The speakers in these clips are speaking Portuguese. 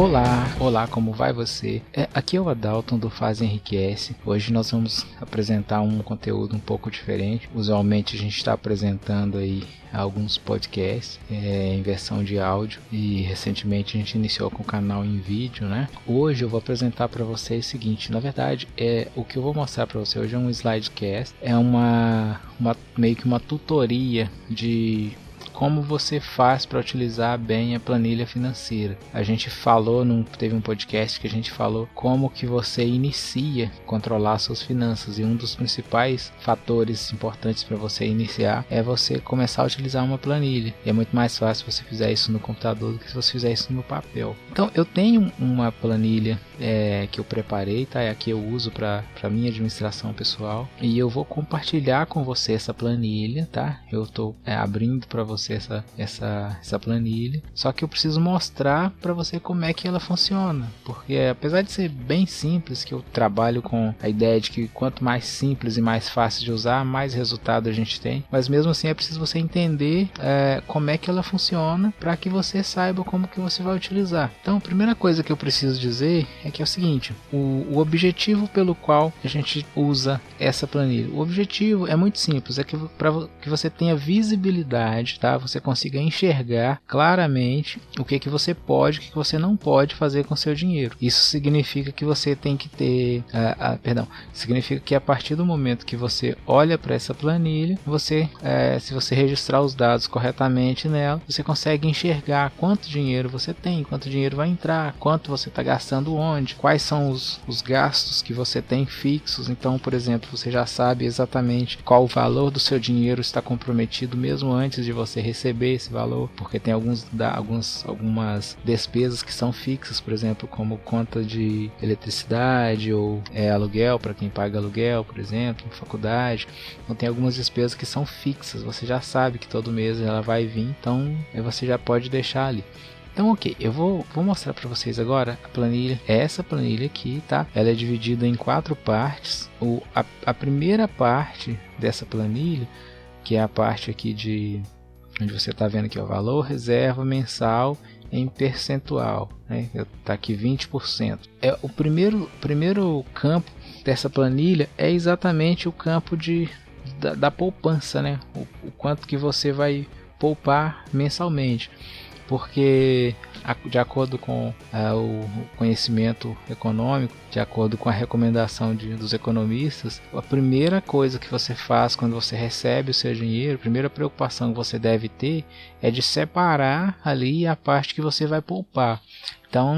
Olá, como vai você? Aqui é o Adalton do Faz Enriquece. Hoje nós vamos apresentar um conteúdo um pouco diferente. Usualmente a gente está apresentando aí alguns podcasts em versão de áudio e recentemente a gente iniciou com o canal em vídeo, né? Hoje eu vou apresentar para vocês o seguinte, na verdade o que eu vou mostrar para você hoje é um slidecast, é meio que uma tutoria de como você faz para utilizar bem a planilha financeira. A gente falou, teve um podcast que a gente falou como que você inicia a controlar suas finanças, e um dos principais fatores importantes para você iniciar é você começar a utilizar uma planilha. E é muito mais fácil se você fizer isso no computador do que se você fizer isso no papel. Então eu tenho uma planilha que eu preparei, tá? É a que eu uso para minha administração pessoal, e eu vou compartilhar com você essa planilha, tá? Eu estou abrindo para você essa planilha, só que eu preciso mostrar para você como é que ela funciona, porque apesar de ser bem simples, que eu trabalho com a ideia de que quanto mais simples e mais fácil de usar, mais resultado a gente tem, mas mesmo assim é preciso você entender como é que ela funciona para que você saiba como que você vai utilizar. Então a primeira coisa que eu preciso dizer é que é o seguinte, o objetivo pelo qual a gente usa essa planilha, o objetivo é muito simples, é que para que você tenha visibilidade, tá? Você consiga enxergar claramente o que você pode, o que você não pode fazer com seu dinheiro. Isso significa que você tem que ter, significa que a partir do momento que você olha para essa planilha, se você registrar os dados corretamente nela, você consegue enxergar quanto dinheiro você tem, quanto dinheiro vai entrar, quanto você está gastando onde, quais são os gastos que você tem fixos. Então, por exemplo, você já sabe exatamente qual o valor do seu dinheiro está comprometido mesmo antes de você receber esse valor, porque tem algumas despesas que são fixas, por exemplo, como conta de eletricidade ou aluguel, para quem paga aluguel, por exemplo, faculdade. Então tem algumas despesas que são fixas, você já sabe que todo mês ela vai vir, então você já pode deixar ali. Então, ok, eu vou mostrar para vocês agora a planilha. Essa planilha aqui, tá? Ela é dividida em 4 partes. A primeira parte dessa planilha, que é a parte aqui onde você está vendo aqui o valor reserva mensal em percentual, né? Tá aqui 20%. O primeiro campo dessa planilha é exatamente o campo da poupança, né? O quanto que você vai poupar mensalmente. Porque de acordo com o conhecimento econômico, de acordo com a recomendação dos economistas, a primeira coisa que você faz quando você recebe o seu dinheiro, a primeira preocupação que você deve ter é de separar ali a parte que você vai poupar. Então,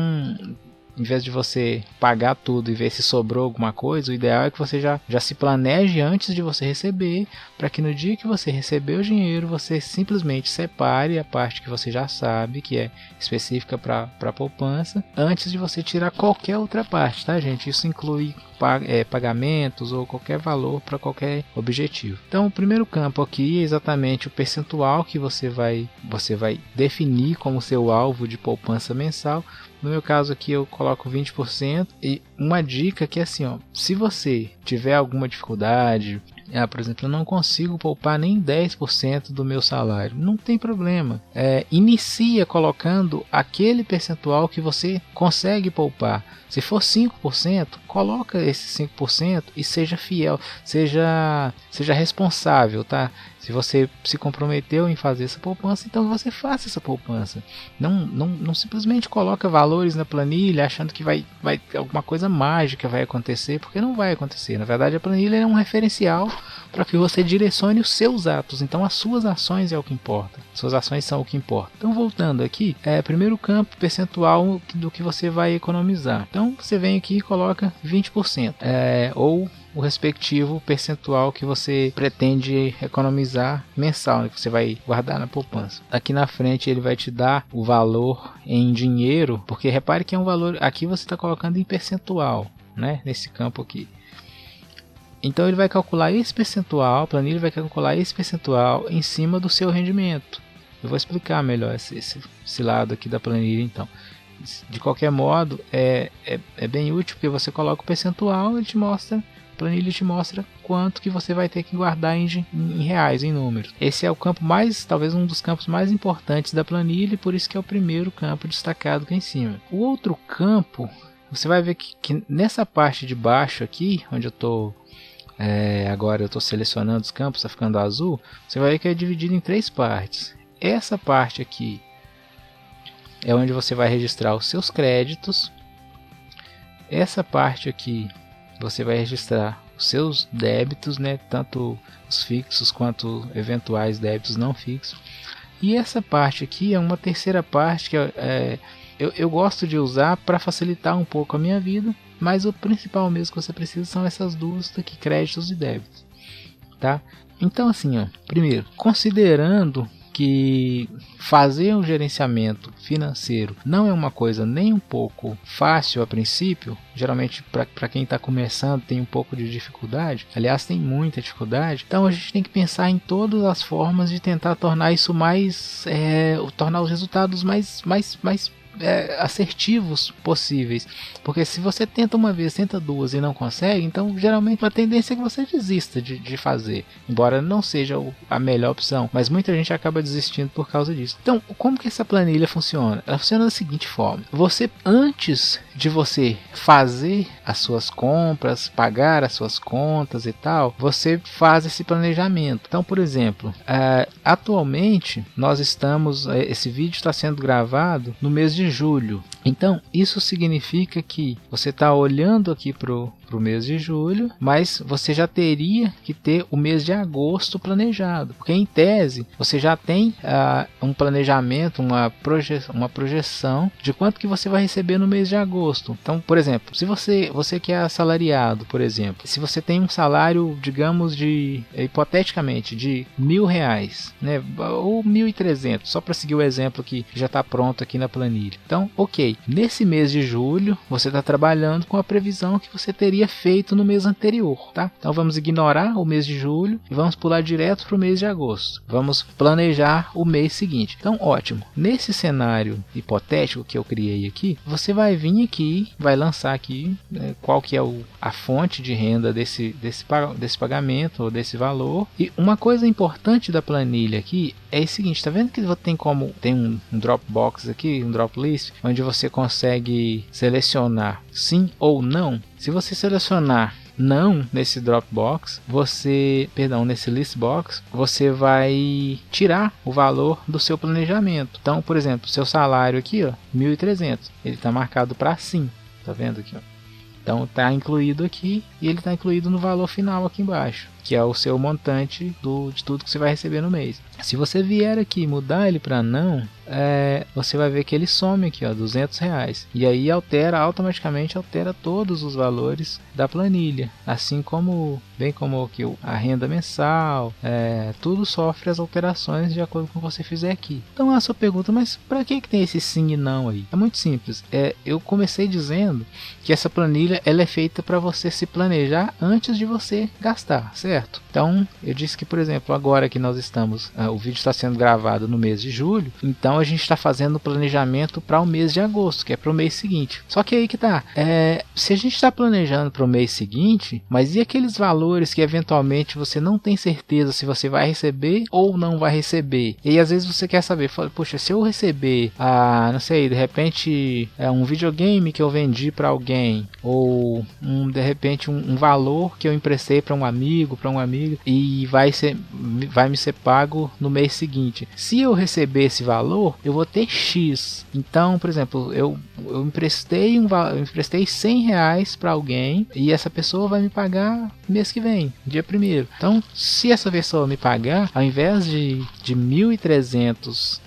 em vez de você pagar tudo e ver se sobrou alguma coisa, o ideal é que você já se planeje antes de você receber, para que no dia que você receber o dinheiro, você simplesmente separe a parte que você já sabe, que é específica para poupança, antes de você tirar qualquer outra parte, tá, gente? Isso inclui pagamentos ou qualquer valor para qualquer objetivo. Então, o primeiro campo aqui é exatamente o percentual que você vai definir como seu alvo de poupança mensal. No meu caso aqui eu coloco 20%, e uma dica que é assim, se você tiver alguma dificuldade, por exemplo, eu não consigo poupar nem 10% do meu salário, não tem problema, inicia colocando aquele percentual que você consegue poupar. Se for 5%, coloca esse 5% e seja fiel, seja responsável, tá? Se você se comprometeu em fazer essa poupança, então você faça essa poupança. Não simplesmente coloca valores na planilha achando que vai alguma coisa mágica vai acontecer, porque não vai acontecer. Na verdade, a planilha é um referencial para que você direcione os seus atos. Então, as suas ações é o que importa. Suas ações são o que importa. Então, voltando aqui, primeiro campo, percentual do que você vai economizar. Então, você vem aqui e coloca 20%, ou o respectivo percentual que você pretende economizar mensal, né, que você vai guardar na poupança. Aqui na frente ele vai te dar o valor em dinheiro, porque repare que é um valor, aqui você está colocando em percentual, né, nesse campo aqui. Então ele vai calcular esse percentual, a planilha vai calcular esse percentual em cima do seu rendimento. Eu vou explicar melhor esse lado aqui da planilha então. De qualquer modo, é bem útil, porque você coloca o percentual e ele te mostra A planilha te mostra quanto que você vai ter que guardar em reais, em números. Esse é o campo talvez um dos campos mais importantes da planilha, e por isso que é o primeiro campo destacado aqui em cima. O outro campo, você vai ver que nessa parte de baixo aqui, onde eu estou agora eu estou selecionando os campos, está ficando azul, você vai ver que é dividido em 3 partes. Essa parte aqui é onde você vai registrar os seus créditos. Essa parte aqui você vai registrar os seus débitos, né, tanto os fixos quanto eventuais débitos não fixos. E essa parte aqui é uma terceira parte que eu gosto de usar para facilitar um pouco a minha vida, mas o principal mesmo que você precisa são essas duas aqui, créditos e débitos, tá? Então assim, primeiro, considerando que fazer um gerenciamento financeiro não é uma coisa nem um pouco fácil a princípio, geralmente para quem está começando tem um pouco de dificuldade, aliás tem muita dificuldade, então a gente tem que pensar em todas as formas de tentar tornar isso tornar os resultados mais assertivos possíveis, porque se você tenta uma vez, tenta duas e não consegue, então geralmente a tendência é que você desista de fazer, embora não seja a melhor opção, mas muita gente acaba desistindo por causa disso. Então, como que essa planilha funciona? Ela funciona da seguinte forma: antes de você fazer as suas compras, pagar as suas contas e tal, você faz esse planejamento. Então, por exemplo, atualmente nós esse vídeo está sendo gravado no mês de julho. Então, isso significa que você está olhando aqui para o mês de julho, mas você já teria que ter o mês de agosto planejado, porque em tese você já tem um planejamento, uma projeção de quanto que você vai receber no mês de agosto. Então, por exemplo, se você que é assalariado, por exemplo, se você tem um salário, digamos, hipoteticamente, de R$1.000, né, ou 1.300, só para seguir o exemplo que já está pronto aqui na planilha. Então, ok, nesse mês de julho você está trabalhando com a previsão que você teria feito no mês anterior, tá? Então vamos ignorar o mês de julho e vamos pular direto para o mês de agosto. Vamos planejar o mês seguinte. Então, ótimo. Nesse cenário hipotético que eu criei aqui, você vai vir aqui, vai lançar aqui qual que é a fonte de renda desse pagamento ou desse valor. E uma coisa importante da planilha aqui é o seguinte: tá vendo que tem um Dropbox aqui, um drop list, onde você consegue selecionar sim ou não? Se você selecionar não nesse Dropbox, nesse Listbox, você vai tirar o valor do seu planejamento. Então, por exemplo, seu salário aqui, 1.300, ele está marcado para sim, tá vendo aqui, Então está incluído aqui e ele está incluído no valor final aqui embaixo, que é o seu montante de tudo que você vai receber no mês. Se você vier aqui e mudar ele para não, você vai ver que ele some aqui, R$200. E aí automaticamente altera todos os valores da planilha, assim como aqui a renda mensal, tudo sofre as alterações de acordo com o que você fizer aqui. Então a sua pergunta, mas para que tem esse sim e não aí? É muito simples. Eu comecei dizendo que essa planilha ela é feita para você se planejar antes de você gastar, certo? Então eu disse que, por exemplo, agora que nós estamos, o vídeo está sendo gravado no mês de julho, então a gente está fazendo o planejamento para o mês de agosto, que é para o mês seguinte. Só que aí que tá, se a gente está planejando para o mês seguinte, mas e aqueles valores que eventualmente você não tem certeza se você vai receber ou não vai receber? E aí, às vezes você quer saber, poxa, se eu receber, não sei, de repente um videogame que eu vendi para alguém, ou de repente um valor que eu emprestei para um amigo, e vai me ser pago no mês seguinte. Se eu receber esse valor, eu vou ter X. Então, por exemplo, eu emprestei R$100 para alguém e essa pessoa vai me pagar mês que vem, dia 1º. Então, se essa pessoa me pagar, ao invés de 1.300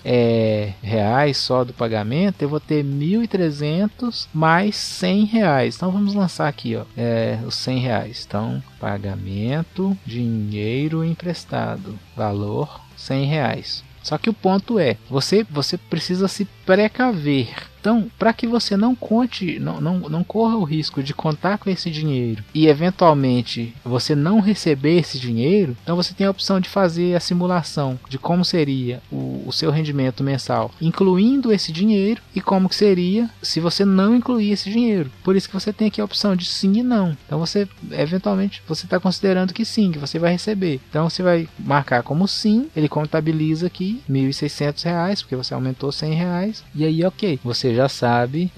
reais só do pagamento, eu vou ter 1.300 mais R$100. Então, vamos lançar aqui, os R$100. Então, pagamento, dinheiro emprestado, valor R$100. Só que o ponto é, você precisa se precaver. Então, para que você não corra o risco de contar com esse dinheiro e eventualmente você não receber esse dinheiro, então você tem a opção de fazer a simulação de como seria o seu rendimento mensal, incluindo esse dinheiro, e como que seria se você não incluir esse dinheiro. Por isso que você tem aqui a opção de sim e não. Então você, eventualmente, você está considerando que sim, que você vai receber. Então você vai marcar como sim, ele contabiliza aqui R$1.600, porque você aumentou R$100, e aí ok, você já sabe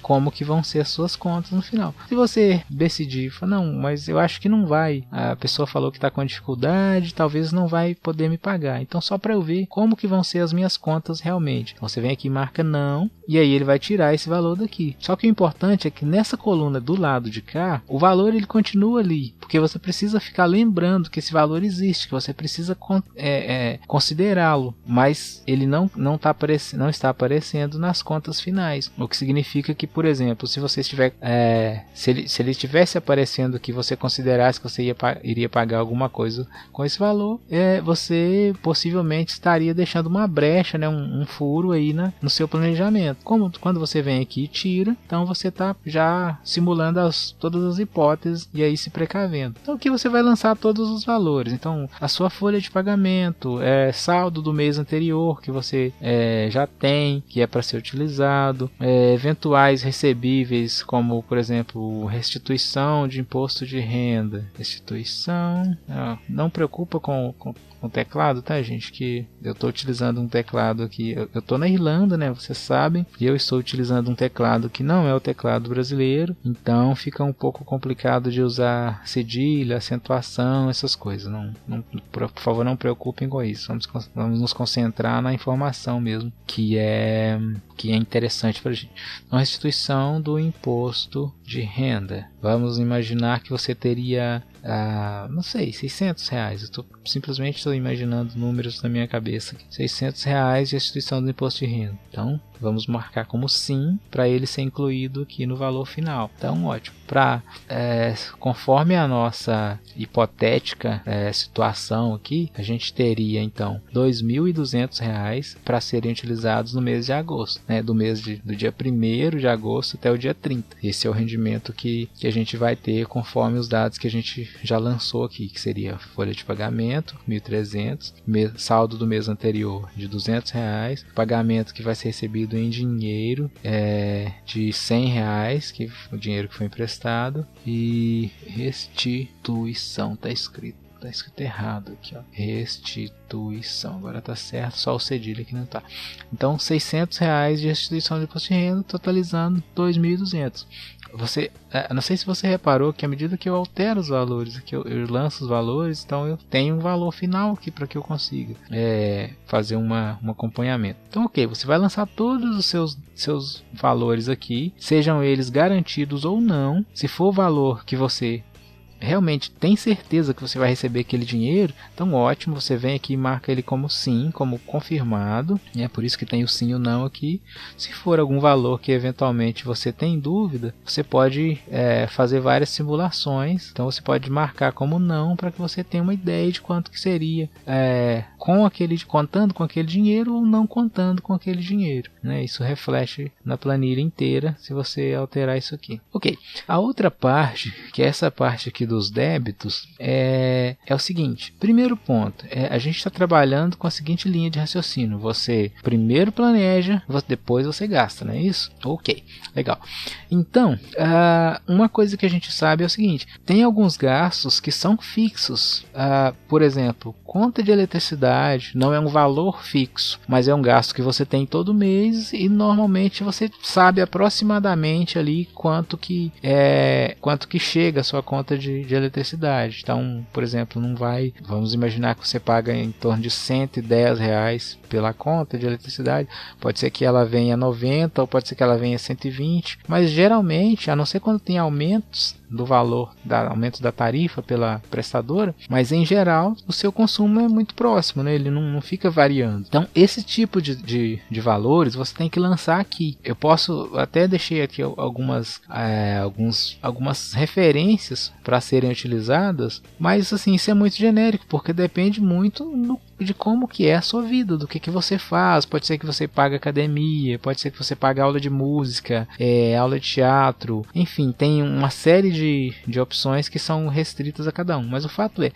como que vão ser as suas contas no final. Se você decidir, falar, não, mas eu acho que não vai, a pessoa falou que está com dificuldade, talvez não vai poder me pagar, então só para eu ver como que vão ser as minhas contas realmente. Então você vem aqui e marca não, e aí ele vai tirar esse valor daqui. Só que o importante é que nessa coluna do lado de cá, o valor ele continua ali, porque você precisa ficar lembrando que esse valor existe, que você precisa considerá-lo, mas ele não está aparecendo nas contas finais, o que significa que, por exemplo, se você estiver se ele estivesse aparecendo que você considerasse que você iria pagar alguma coisa com esse valor, você possivelmente estaria deixando uma brecha, né, um furo aí no seu planejamento. Como quando você vem aqui e tira, então você está já simulando todas as hipóteses e aí se precavendo. Então aqui você vai lançar todos os valores. Então a sua folha de pagamento, saldo do mês anterior que você já tem, que é para ser utilizado, eventuais recebíveis, como por exemplo restituição de imposto de renda. Restituição, não preocupa com o teclado, tá, gente? Que eu estou utilizando um teclado aqui. Eu estou na Irlanda, né? Vocês sabem. E eu estou utilizando um teclado que não é o teclado brasileiro. Então fica um pouco complicado de usar cedilha, acentuação, essas coisas. Por favor, não preocupem com isso. Vamos nos concentrar na informação mesmo, que é interessante para a gente. Então, restituição do imposto de renda. Vamos imaginar que você teria não sei, R$600. Eu simplesmente estou imaginando números na minha cabeça. R$600 de restituição do imposto de renda. Então, vamos marcar como sim para ele ser incluído aqui no valor final. Então, ótimo. Conforme a nossa hipotética situação aqui, a gente teria então R$2.200 para serem utilizados no mês de agosto, né? Do dia 1º de agosto até o dia 30. Esse é o rendimento que a gente vai ter conforme os dados que a gente já lançou aqui, que seria folha de pagamento, R$1.300, saldo do mês anterior de R$200, pagamento que vai ser recebido em dinheiro de R$100, que o dinheiro que foi emprestado, e restituição, tá escrito errado aqui, ó. Restituição, agora tá certo, só o cedilha que não tá. Então R$600 de restituição de imposto de renda, totalizando R$2.200. Não sei se você reparou que à medida que eu altero os valores, que eu lanço os valores, então eu tenho um valor final aqui para que eu consiga fazer um acompanhamento. Então, ok, você vai lançar todos os seus valores aqui, sejam eles garantidos ou não. Se for o valor que você realmente tem certeza que você vai receber aquele dinheiro, então ótimo, você vem aqui e marca ele como sim, como confirmado, é por isso que tem o sim e o não aqui. Se for algum valor que eventualmente você tem dúvida, você pode fazer várias simulações, então você pode marcar como não para que você tenha uma ideia de quanto que seria contando com aquele dinheiro ou não contando com aquele dinheiro, né? Isso reflete na planilha inteira se você alterar isso aqui. Ok, a outra parte, que é essa parte aqui dos débitos, é o seguinte. Primeiro ponto, a gente está trabalhando com a seguinte linha de raciocínio: você primeiro planeja, depois você gasta, não é isso? Ok, legal. Então, uma coisa que a gente sabe é o seguinte: tem alguns gastos que são fixos. Por exemplo, conta de eletricidade não é um valor fixo, mas é um gasto que você tem todo mês e normalmente você sabe aproximadamente ali quanto que chega a sua conta de eletricidade. Então, por exemplo, vamos imaginar que você paga em torno de R$110 pela conta de eletricidade. Pode ser que ela venha 90 ou pode ser que ela venha 120, mas geralmente, a não ser quando tem aumentos do valor, aumento da tarifa pela prestadora, mas em geral o seu consumo é muito próximo, né? Ele não fica variando. Então esse tipo de valores você tem que lançar aqui. Eu posso até deixei aqui algumas referências para serem utilizadas, mas assim, isso é muito genérico, porque depende muito de como que é a sua vida, do que você faz. Pode ser que você pague academia, pode ser que você pague aula de música, aula de teatro, enfim, tem uma série de opções que são restritas a cada um, mas o fato é,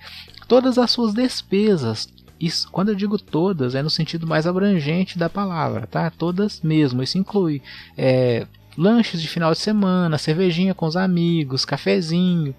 todas as suas despesas Isso, quando eu digo todas, é no sentido mais abrangente da palavra, tá? Todas mesmo. Isso inclui lanches de final de semana, cervejinha com os amigos, cafezinho.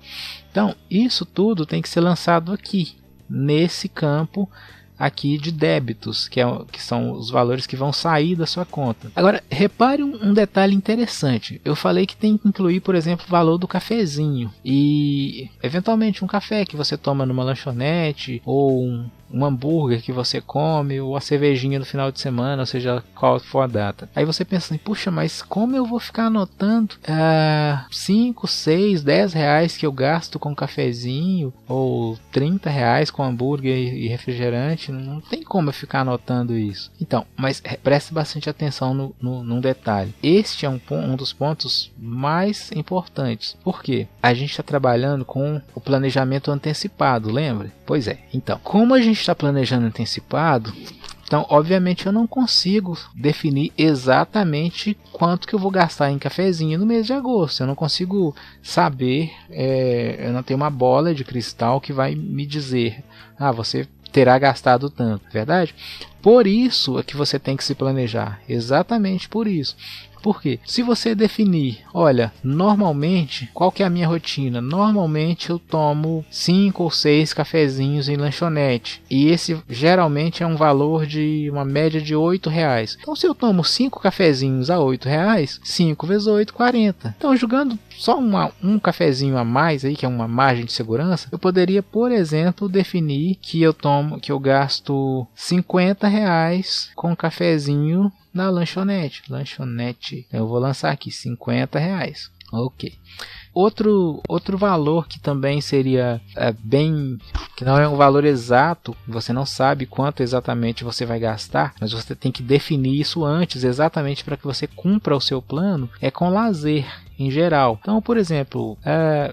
Então, isso tudo tem que ser lançado aqui, nesse campo aqui de débitos, que são os valores que vão sair da sua conta. Agora, repare um detalhe interessante. Eu falei que tem que incluir, por exemplo, o valor do cafezinho e, eventualmente, um café que você toma numa lanchonete, ou um hambúrguer que você come, ou a cervejinha no final de semana, ou seja, qual for a data. Aí você pensa assim, puxa, mas como eu vou ficar anotando 5, 6, 10 reais que eu gasto com cafezinho, ou 30 reais com hambúrguer e refrigerante? Não tem como eu ficar anotando isso. Então, mas preste bastante atenção num detalhe. Este é um dos pontos mais importantes. Por quê? A gente está trabalhando com o planejamento antecipado, lembra? Pois é. Então, como a gente está planejando antecipado, então, obviamente, eu não consigo definir exatamente quanto que eu vou gastar em cafezinho no mês de agosto. Eu não consigo saber, eu não tenho uma bola de cristal que vai me dizer, você terá gastado tanto, verdade? Por isso é que você tem que se planejar, exatamente por isso. Por quê? Se você definir, olha, normalmente, qual que é a minha rotina? Normalmente eu tomo 5 ou 6 cafezinhos em lanchonete. E esse geralmente é um valor de uma média de R$8. Então se eu tomo 5 cafezinhos a R$8, 5 vezes 8, 40. Então jogando só um cafezinho a mais aí, que é uma margem de segurança, eu poderia, por exemplo, definir que eu gasto R$50 com cafezinho na lanchonete. Eu vou lançar aqui R$50. Ok. Outro valor que também seria que não é um valor exato, você não sabe quanto exatamente você vai gastar, mas você tem que definir isso antes, exatamente para que você cumpra o seu plano, é com lazer em geral. Então, por exemplo,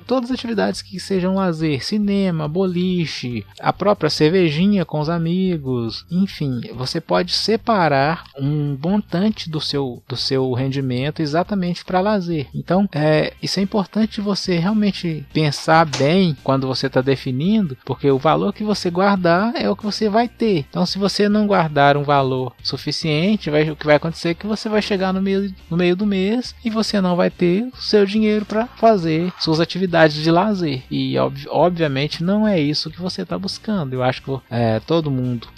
todas as atividades que sejam lazer, cinema, boliche, a própria cervejinha com os amigos, enfim, você pode separar um montante do seu rendimento exatamente para lazer. Então, isso é importante você realmente pensar bem quando você está definindo, porque o valor que você guardar é o que você vai ter. Então, se você não guardar um valor suficiente, o que vai acontecer é que você vai chegar no meio do mês e você não vai ter o seu dinheiro para fazer suas atividades de lazer. E obviamente não é isso que você está buscando. Eu acho que todo mundo,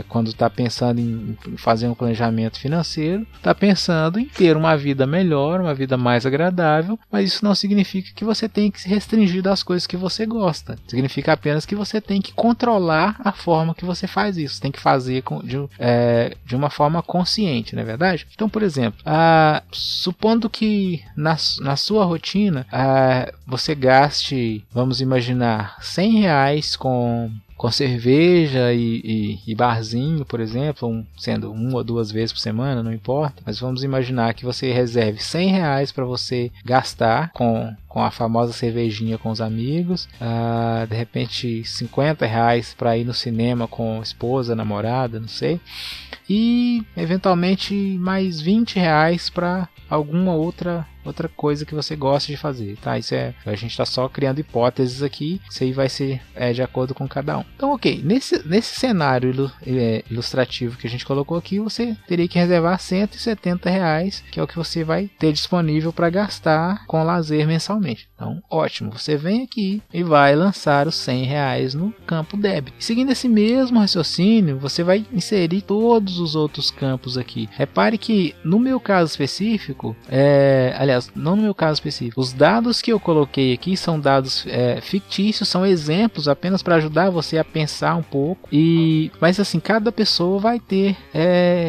quando está pensando em fazer um planejamento financeiro, está pensando em ter uma vida melhor, uma vida mais agradável, mas isso não significa que você tem que se restringir das coisas que você gosta. Significa apenas que você tem que controlar a forma que você faz isso. Você tem que fazer de uma forma consciente, não é verdade? Então, por exemplo, supondo que na sua rotina você gaste, vamos imaginar, R$100 com cerveja e barzinho, por exemplo, sendo 1 ou 2 vezes por semana, não importa, mas vamos imaginar que você reserve R$100 para você gastar com a famosa cervejinha com os amigos, de repente R$50 para ir no cinema com a esposa, namorada, não sei, e eventualmente mais R$20 para alguma outra coisa que você gosta de fazer, tá? A gente está só criando hipóteses aqui, isso aí vai ser de acordo com cada um. Então, ok, nesse cenário ilustrativo que a gente colocou aqui, você teria que reservar R$170, que é o que você vai ter disponível para gastar com lazer mensalmente. Então, ótimo, você vem aqui e vai lançar os R$100 no campo débito. Seguindo esse mesmo raciocínio, você vai inserir todos os outros campos aqui. Repare que no meu caso específico, aliás, não no meu caso específico, os dados que eu coloquei aqui são dados fictícios, são exemplos apenas para ajudar você a pensar um pouco, mas assim, cada pessoa vai ter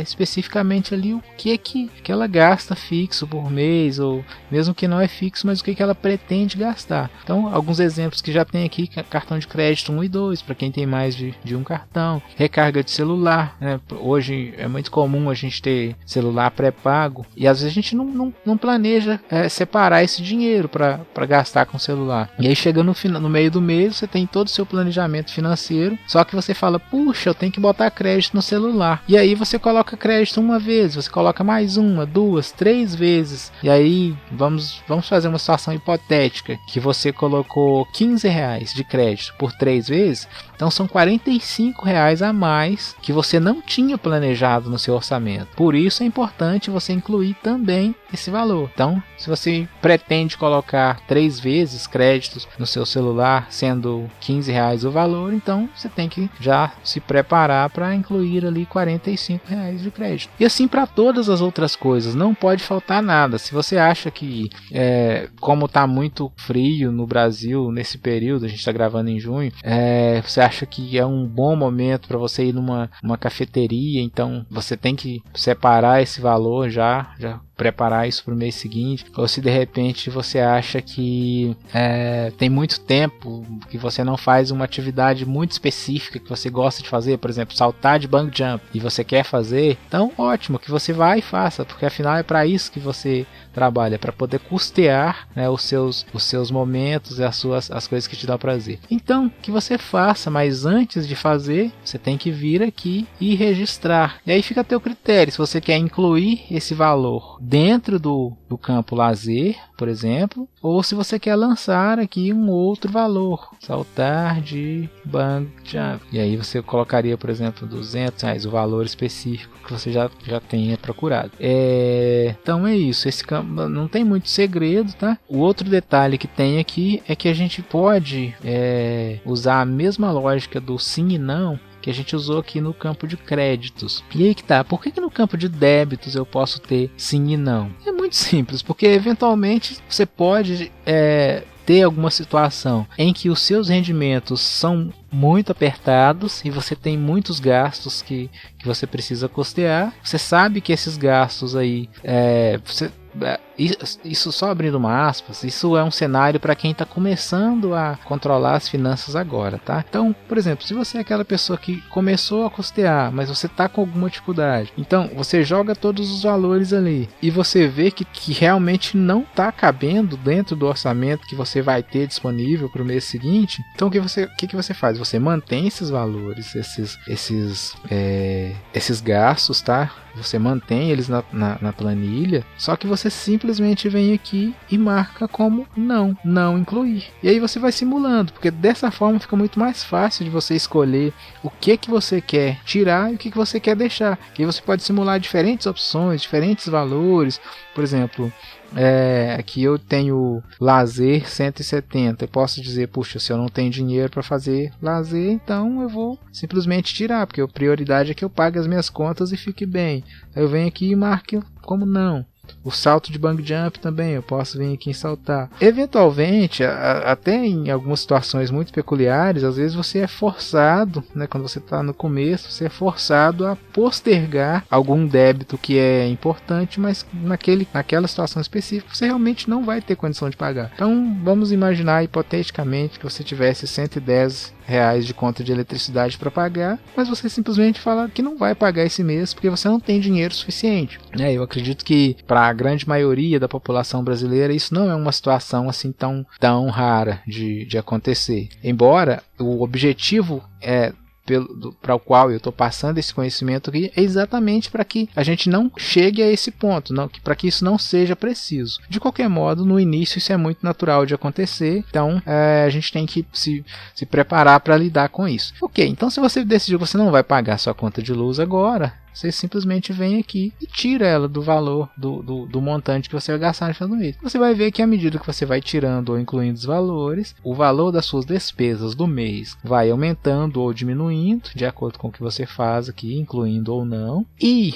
especificamente ali o que ela gasta fixo por mês, ou mesmo que não é fixo, mas o que ela pretende gastar. Então, alguns exemplos que já tem aqui: cartão de crédito 1 e 2, para quem tem mais de um cartão, recarga de celular, né? Hoje é muito comum a gente ter celular pré-pago, e às vezes a gente não planeja separar esse dinheiro para gastar com o celular. E aí chega no meio do mês, você tem todo o seu planejamento financeiro, só que você fala, puxa, eu tenho que botar crédito no celular. E aí você coloca crédito uma vez, você coloca mais 1, 2, 3 vezes. E aí vamos fazer uma situação hipotética. hipotética que você colocou R$15 de crédito por 3 vezes, então são R$45 a mais que você não tinha planejado no seu orçamento. Por isso é importante você incluir também esse valor. Então, se você pretende colocar 3 vezes créditos no seu celular, sendo R$15 o valor, então você tem que já se preparar para incluir ali R$45 de crédito. E assim para todas as outras coisas, não pode faltar nada. Se você acha que, como está muito frio no Brasil nesse período, a gente está gravando em junho, você acha que é um bom momento para você ir numa cafeteria, então você tem que separar esse valor já preparar isso para o mês seguinte. Ou se de repente você acha que tem muito tempo que você não faz uma atividade muito específica que você gosta de fazer, por exemplo, saltar de bungee jump, e você quer fazer, então ótimo, que você vá e faça, porque afinal é para isso que você trabalha, para poder custear, né, os seus momentos e as coisas que te dão prazer. Então, que você faça, mas antes de fazer, você tem que vir aqui e registrar. E aí fica a teu critério, se você quer incluir esse valor dentro do campo lazer, por exemplo, ou se você quer lançar aqui um outro valor, saltar de bungee jump. E aí você colocaria, por exemplo, R$200, o valor específico que você já tenha procurado. Então é isso, esse campo não tem muito segredo, tá? O outro detalhe que tem aqui é que a gente pode usar a mesma lógica do sim e não que a gente usou aqui no campo de créditos. E aí que tá, por que no campo de débitos eu posso ter sim e não? É muito simples, porque eventualmente você pode ter alguma situação em que os seus rendimentos são muito apertados e você tem muitos gastos que você precisa custear. Você sabe que esses gastos aí, isso só abrindo uma aspas, isso é um cenário para quem está começando a controlar as finanças agora, tá? Então, por exemplo, se você é aquela pessoa que começou a custear, mas você está com alguma dificuldade, então você joga todos os valores ali e você vê que realmente não está cabendo dentro do orçamento que você vai ter disponível para o mês seguinte, então o que você faz? Você mantém esses valores, esses gastos, tá? Você mantém eles na planilha, só que você simplesmente vem aqui e marca como não incluir. E aí você vai simulando, porque dessa forma fica muito mais fácil de você escolher o que você quer tirar e o que você quer deixar. E aí você pode simular diferentes opções, diferentes valores. Por exemplo, aqui eu tenho lazer 170. Eu posso dizer, puxa, se eu não tenho dinheiro para fazer lazer, então eu vou simplesmente tirar, porque a prioridade é que eu pague as minhas contas e fique bem. Eu venho aqui e marco como não. O salto de bungee jump também, eu posso vir aqui e saltar. Eventualmente, até em algumas situações muito peculiares, às vezes você é forçado, né, quando você está no começo, você é forçado a postergar algum débito que é importante, mas naquela situação específica você realmente não vai ter condição de pagar. Então, vamos imaginar hipoteticamente que você tivesse R$110 de conta de eletricidade para pagar, mas você simplesmente fala que não vai pagar esse mês porque você não tem dinheiro suficiente. Eu acredito que para a grande maioria da população brasileira isso não é uma situação assim tão rara de acontecer. Embora o objetivo para o qual eu estou passando esse conhecimento aqui é exatamente para que a gente não chegue a esse ponto, para que isso não seja preciso. De qualquer modo, no início isso é muito natural de acontecer, então a gente tem que se preparar para lidar com isso. Ok, então se você decidiu que você não vai pagar sua conta de luz agora, você simplesmente vem aqui e tira ela do valor do montante que você vai gastar no final do mês. Você vai ver que à medida que você vai tirando ou incluindo os valores, o valor das suas despesas do mês vai aumentando ou diminuindo, de acordo com o que você faz aqui, incluindo ou não. E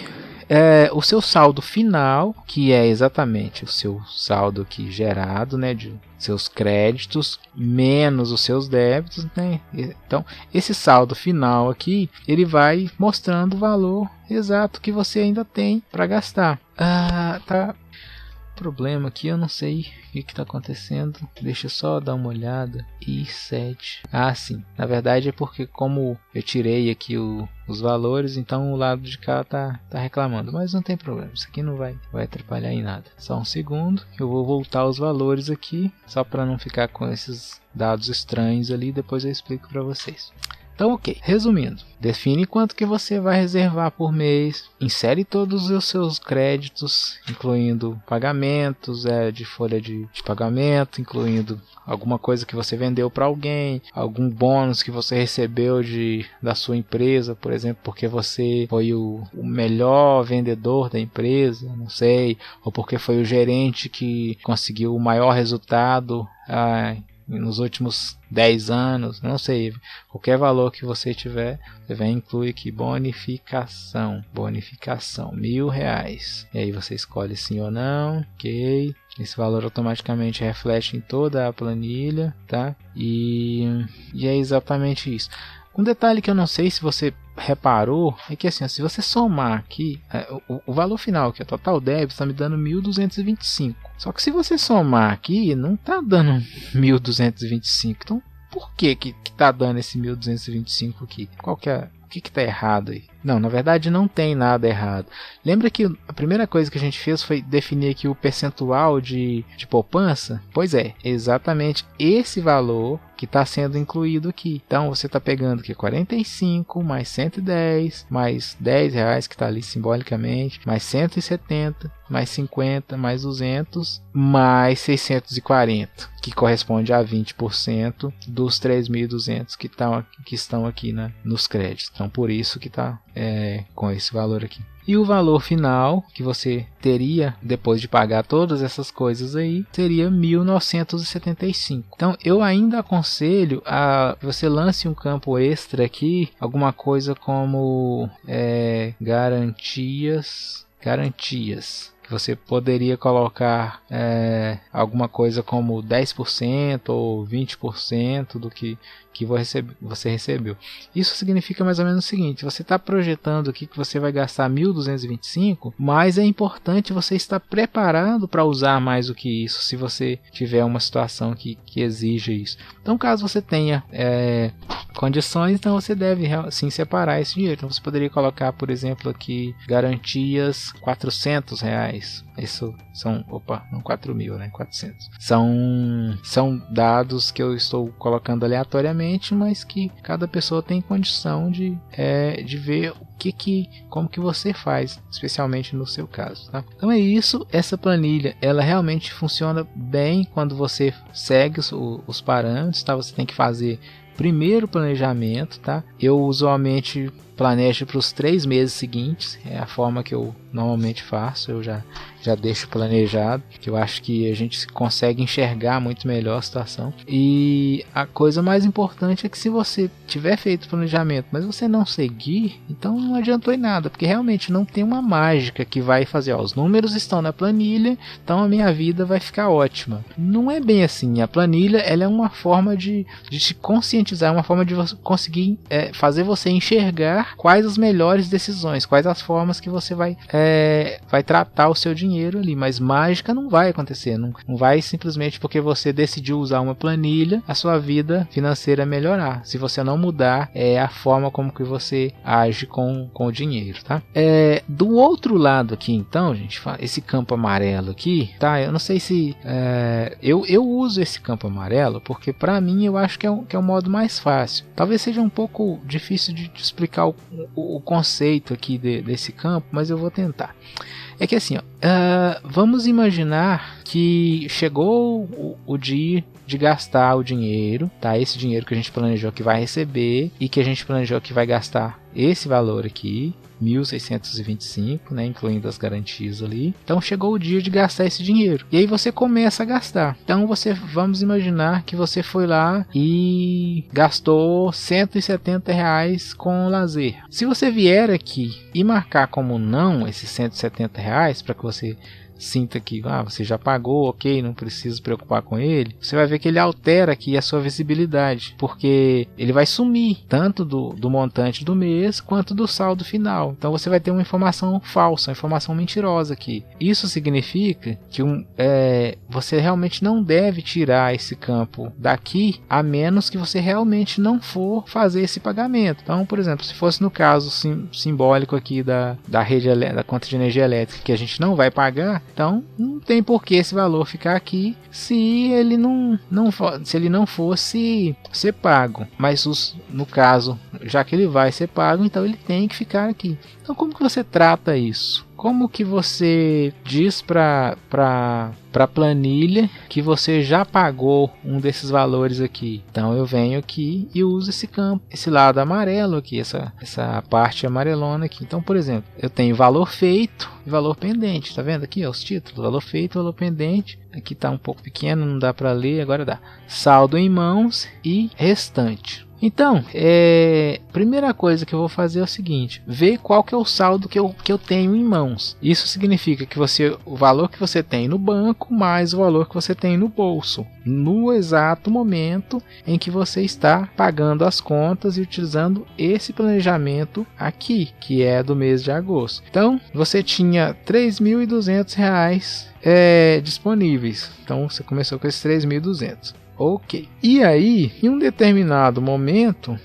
o seu saldo final, que é exatamente o seu saldo aqui gerado, né, de seus créditos menos os seus débitos, né? Então esse saldo final aqui ele vai mostrando o valor exato que você ainda tem para gastar. Tá. Problema aqui, eu não sei o que está acontecendo. Deixa eu só dar uma olhada. I7. Sim. Na verdade é porque como eu tirei aqui os valores, então o lado de cá tá reclamando. Mas não tem problema. Isso aqui não vai atrapalhar em nada. Só um segundo. Eu vou voltar os valores aqui. Só para não ficar com esses dados estranhos ali. Depois eu explico para vocês. Então, ok. Resumindo, define quanto que você vai reservar por mês, insere todos os seus créditos, incluindo pagamentos de folha de pagamento, incluindo alguma coisa que você vendeu para alguém, algum bônus que você recebeu da sua empresa, por exemplo, porque você foi o melhor vendedor da empresa, não sei, ou porque foi o gerente que conseguiu o maior resultado nos últimos 10 anos, não sei, qualquer valor que você tiver, você vai incluir aqui bonificação, R$1.000, e aí você escolhe sim ou não, ok, esse valor automaticamente reflete em toda a planilha, tá? E é exatamente isso. Um detalhe que eu não sei se você reparou é que assim, se você somar aqui, o valor final, que é total débito, está me dando 1.225. Só que se você somar aqui, não está dando 1.225. Então, por que está dando esse 1.225 aqui? O que está errado aí? Não, na verdade não tem nada errado. Lembra que a primeira coisa que a gente fez foi definir aqui o percentual de poupança? Pois é, exatamente esse valor que está sendo incluído aqui. Então você está pegando aqui 45 mais 110 mais R$10 que está ali simbolicamente, mais 170 mais 50 mais 200 mais 640, que corresponde a 20% dos 3.200 que estão aqui nos créditos. Então por isso que está com esse valor aqui. E o valor final que você teria depois de pagar todas essas coisas aí seria 1.975. Então eu ainda aconselho a você lance um campo extra aqui, alguma coisa como garantias. Você poderia colocar alguma coisa como 10% ou 20% do que você recebeu. Isso significa mais ou menos o seguinte: você está projetando aqui que você vai gastar 1.225, mas é importante você estar preparado para usar mais do que isso, se você tiver uma situação que exija isso. Então, caso você tenha condições, então você deve sim separar esse dinheiro. Então você poderia colocar, por exemplo, aqui garantias R$400. Isso são, não 4.000, né? 400. São dados que eu estou colocando aleatoriamente, mas que cada pessoa tem condição de ver como que você faz, especialmente no seu caso, tá? Então é isso. Essa planilha, ela realmente funciona bem quando você segue os parâmetros, tá? Você tem que fazer primeiro o planejamento, tá? Eu usualmente planejo para os 3 meses seguintes, é a forma que eu normalmente faço. Eu já deixo planejado, que eu acho que a gente consegue enxergar muito melhor a situação. E a coisa mais importante é que se você tiver feito o planejamento, mas você não seguir, então não adiantou em nada, porque realmente não tem uma mágica que vai fazer, os números estão na planilha, então a minha vida vai ficar ótima. Não é bem assim. A planilha, ela é uma forma de te conscientizar, uma forma de você conseguir fazer você enxergar quais as melhores decisões, quais as formas que você vai tratar o seu dinheiro ali, mas mágica não vai acontecer, não vai simplesmente porque você decidiu usar uma planilha a sua vida financeira melhorar, se você não mudar a forma como que você age com o dinheiro, tá? Do outro lado aqui, então, gente, esse campo amarelo aqui, tá? Eu não sei se eu uso esse campo amarelo porque para mim eu acho que é o modo mais fácil. Talvez seja um pouco difícil de explicar o conceito aqui desse campo, mas eu vou tentar. É que assim, vamos imaginar que chegou o dia de gastar o dinheiro, tá? Esse dinheiro que a gente planejou que vai receber e que a gente planejou que vai gastar esse valor aqui, 1.625, né, incluindo as garantias ali. Então chegou o dia de gastar esse dinheiro. E aí você começa a gastar. Então vamos imaginar que você foi lá e gastou R$170 com lazer. Se você vier aqui e marcar como não esses R$170 para que você sinta que você já pagou, ok, não precisa se preocupar com ele, você vai ver que ele altera aqui a sua visibilidade, porque ele vai sumir tanto do montante do mês mês quanto do saldo final. Então você vai ter uma informação falsa, uma informação mentirosa aqui. Isso significa que você realmente não deve tirar esse campo daqui, a menos que você realmente não for fazer esse pagamento. Então, por exemplo, se fosse no caso simbólico aqui da conta de energia elétrica, que a gente não vai pagar, então não tem por que esse valor ficar aqui se ele não fosse ser pago. Mas no caso, já que ele vai ser pago, então ele tem que ficar aqui. Então como que você trata isso? Como que você diz para a planilha que você já pagou um desses valores aqui? Então eu venho aqui e uso esse campo, esse lado amarelo aqui, essa parte amarelona aqui. Então, por exemplo, eu tenho valor feito e valor pendente. Tá vendo aqui, ó, os títulos? Valor feito, valor pendente. Aqui está um pouco pequeno, não dá para ler, agora dá. Saldo em mãos e restante. Então, primeira coisa que eu vou fazer é o seguinte: ver qual que é o saldo que eu tenho em mãos. Isso significa que o valor que você tem no banco mais o valor que você tem no bolso, no exato momento em que você está pagando as contas e utilizando esse planejamento aqui, que é do mês de agosto. Então, você tinha R$ 3.200 disponíveis. Então, você começou com esses 3.200. Ok. E aí, em um determinado momento,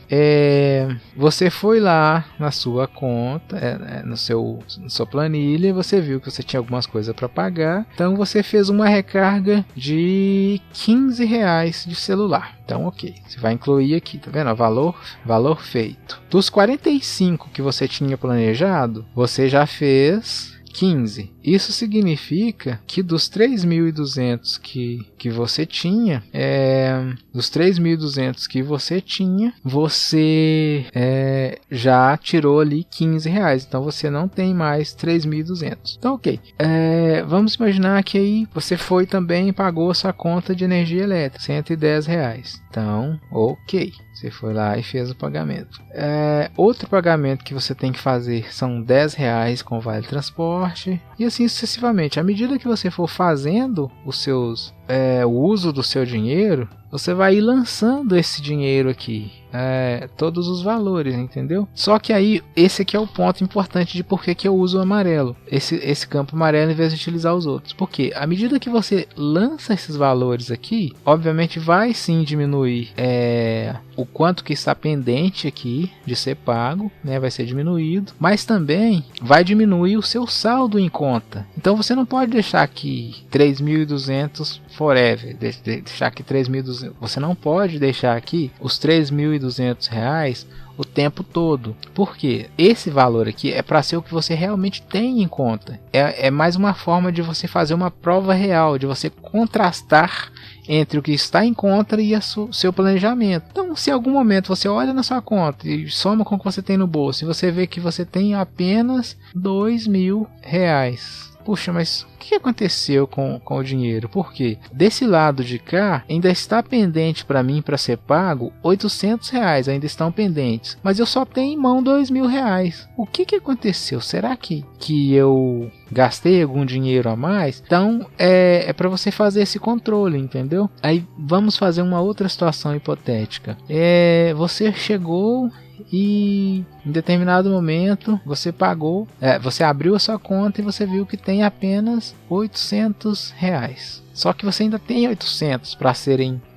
você foi lá na sua conta, na sua planilha, e você viu que você tinha algumas coisas para pagar. Então, você fez uma recarga de R$15 de celular. Então, ok. Você vai incluir aqui, tá vendo? Valor feito. Dos 45 que você tinha planejado, você já fez 15. Isso significa que dos 3.200 que você tinha, você já tirou ali R$15. Então você não tem mais 3.200. Então, ok. Vamos imaginar que aí você foi também e pagou a sua conta de energia elétrica, R$110. Então, ok. Você foi lá e fez o pagamento. Outro pagamento que você tem que fazer são R$10 com vale transporte. E assim sucessivamente. À medida que você for fazendo o uso do seu dinheiro, você vai ir lançando esse dinheiro aqui, todos os valores, entendeu? Só que aí, esse aqui é o ponto importante de por que eu uso o amarelo, esse campo amarelo em vez de utilizar os outros. Porque à medida que você lança esses valores aqui, obviamente vai sim diminuir o quanto que está pendente aqui de ser pago, né? Vai ser diminuído, mas também vai diminuir o seu saldo em conta. Então você não pode deixar aqui 3.200 forever, deixar aqui 3.200. Você não pode deixar aqui os R$3.200 o tempo todo. Por quê? Esse valor aqui é para ser o que você realmente tem em conta. É mais uma forma de você fazer uma prova real, de você contrastar entre o que está em conta e o seu planejamento. Então, se em algum momento você olha na sua conta e soma com o que você tem no bolso e você vê que você tem apenas R$2.000, puxa, mas o que aconteceu com o dinheiro? Por quê? Desse lado de cá, ainda está pendente para mim para ser pago R$800, ainda estão pendentes. Mas eu só tenho em mão R$2.000. O que aconteceu? Será que eu gastei algum dinheiro a mais? Então, é para você fazer esse controle, entendeu? Aí, vamos fazer uma outra situação hipotética. Você chegou e em determinado momento você pagou, você abriu a sua conta e você viu que tem apenas R$800. Só que você ainda tem 800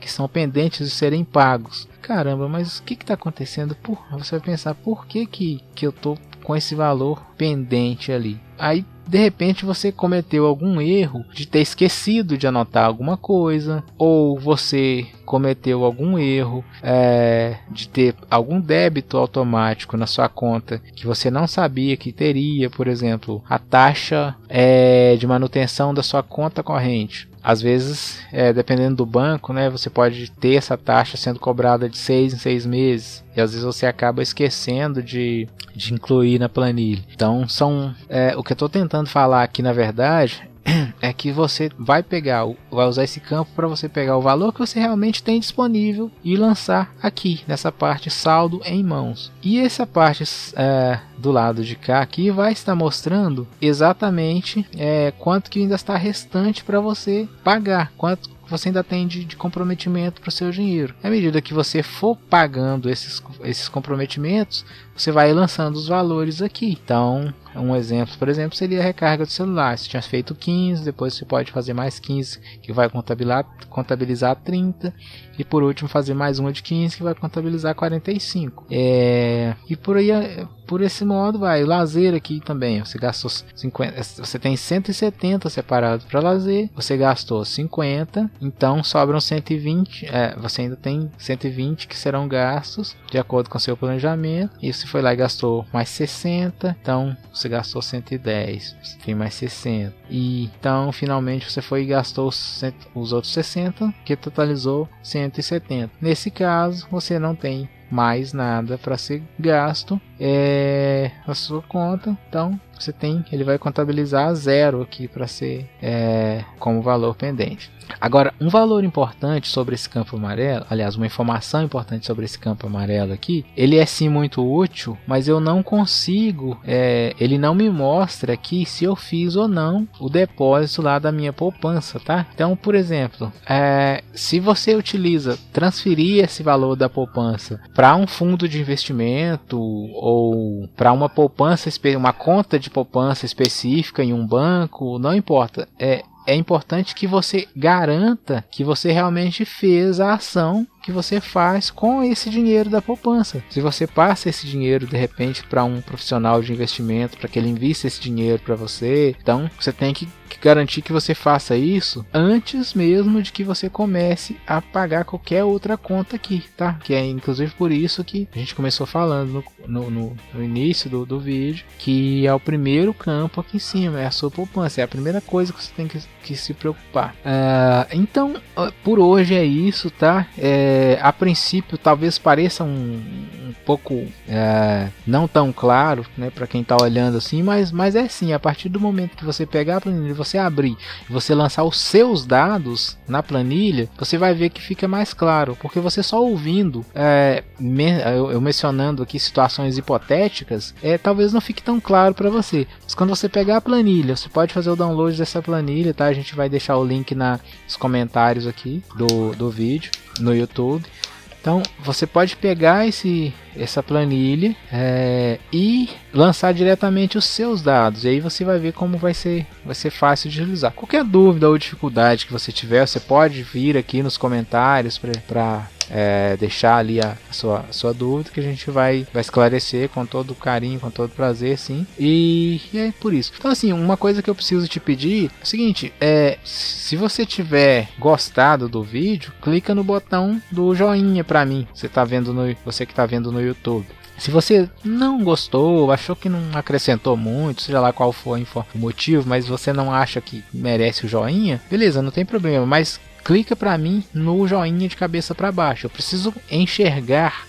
que são pendentes de serem pagos. Caramba, mas o que está acontecendo? Você vai pensar, por que eu tô com esse valor pendente ali? Aí, de repente, você cometeu algum erro de ter esquecido de anotar alguma coisa, ou você cometeu algum erro de ter algum débito automático na sua conta que você não sabia que teria, por exemplo, a taxa de manutenção da sua conta corrente. Às vezes, dependendo do banco, né, você pode ter essa taxa sendo cobrada de 6 em 6 meses. E às vezes você acaba esquecendo de incluir na planilha. Então, o que eu estou tentando falar aqui, na verdade, é que você vai usar esse campo para você pegar o valor que você realmente tem disponível e lançar aqui nessa parte saldo em mãos. E essa parte do lado de cá aqui vai estar mostrando exatamente quanto que ainda está restante para você pagar, quanto você ainda tem de comprometimento para o seu dinheiro. À medida que você for pagando esses comprometimentos, você vai lançando os valores aqui. Então, um exemplo, por exemplo, seria a recarga do celular. Você tinha feito 15, depois você pode fazer mais 15, que vai contabilizar 30. E por último, fazer mais uma de 15, que vai contabilizar 45. E por esse modo vai. O lazer aqui também, você gastou 50, você tem 170 separado para lazer, você gastou 50, então sobram 120, você ainda tem 120 que serão gastos de acordo com o seu planejamento. E você foi lá e gastou mais 60, então você gastou 110, você tem mais 60. E então finalmente você foi e gastou os outros 60, que totalizou 170. Nesse caso, você não tem mais nada para ser gasto na sua conta, então ele vai contabilizar 0 aqui para ser como valor pendente. Agora, um valor importante sobre esse campo amarelo, aliás, uma informação importante sobre esse campo amarelo aqui, ele é sim muito útil, mas eu não consigo, ele não me mostra aqui se eu fiz ou não o depósito lá da minha poupança, tá? Então, por exemplo, se você transferir esse valor da poupança para um fundo de investimento ou para uma poupança, uma conta de poupança específica em um banco, não importa, é importante que você garanta que você realmente fez a ação que você faz com esse dinheiro da poupança. Se você passa esse dinheiro de repente para um profissional de investimento, para que ele invista esse dinheiro para você, então você tem que garantir que você faça isso antes mesmo de que você comece a pagar qualquer outra conta aqui, tá? Que é inclusive por isso que a gente começou falando no início do vídeo, que é o primeiro campo aqui em cima, é a sua poupança, é a primeira coisa que você tem que se preocupar. Então, por hoje é isso, tá? A princípio talvez pareça um pouco não tão claro, né, para quem está olhando assim, mas é sim, a partir do momento que você pegar a planilha, você abrir e você lançar os seus dados na planilha, você vai ver que fica mais claro, porque você só ouvindo eu mencionando aqui situações hipotéticas, talvez não fique tão claro para você, mas quando você pegar a planilha, você pode fazer o download dessa planilha, tá? A gente vai deixar o link nos comentários aqui do vídeo no YouTube. Então você pode pegar essa planilha e lançar diretamente os seus dados, e aí você vai ver como vai ser fácil de utilizar. Qualquer dúvida ou dificuldade que você tiver, você pode vir aqui nos comentários para deixar ali a sua dúvida, que a gente vai esclarecer com todo carinho, com todo prazer, sim. E é por isso. Então assim, uma coisa que eu preciso te pedir é o seguinte, se você tiver gostado do vídeo, clica no botão do joinha para mim. Você que está vendo no YouTube. Se você não gostou, achou que não acrescentou muito, seja lá qual for o motivo, mas você não acha que merece o joinha, beleza, não tem problema, mas clica para mim no joinha de cabeça para baixo. Eu preciso enxergar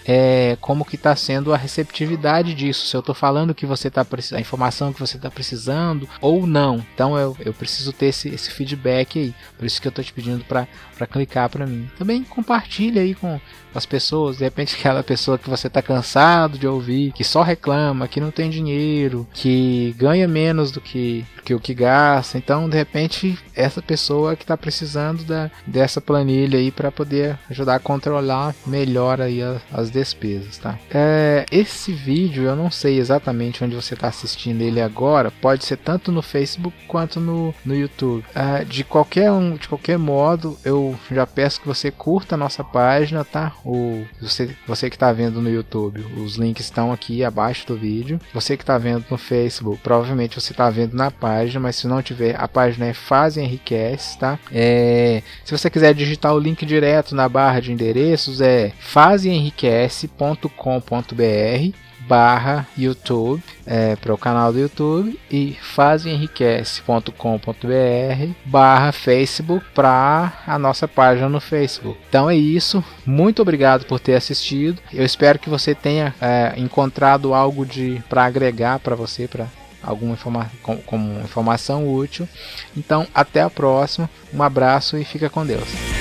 como que está sendo a receptividade disso. Se eu estou falando que você a informação que você está precisando ou não. Então eu preciso ter esse feedback aí. Por isso que eu estou te pedindo para clicar para mim. Também compartilha aí com as pessoas. De repente aquela pessoa que você está cansado de ouvir, que só reclama, que não tem dinheiro, que ganha menos do que o que gasta. Então de repente essa pessoa que está precisando dessa planilha aí para poder ajudar a controlar melhor aí as despesas, tá? Esse vídeo eu não sei exatamente onde você está assistindo ele agora, pode ser tanto no Facebook quanto no YouTube. De qualquer modo, eu já peço que você curta a nossa página, tá? Você que está vendo no YouTube, os links estão aqui abaixo do vídeo. Você que está vendo no Facebook, provavelmente você está vendo na página, mas se não tiver, a página é Fase Enriquece, tá? Se você quiser digitar o link direto na barra de endereços, é faseenriquece.com.br/YouTube para o canal do YouTube e faseenriquece.com.br/Facebook para a nossa página no Facebook. Então é isso, muito obrigado por ter assistido. Eu espero que você tenha encontrado algo para agregar para você, alguma como informação útil. Então, até a próxima, um abraço e fica com Deus.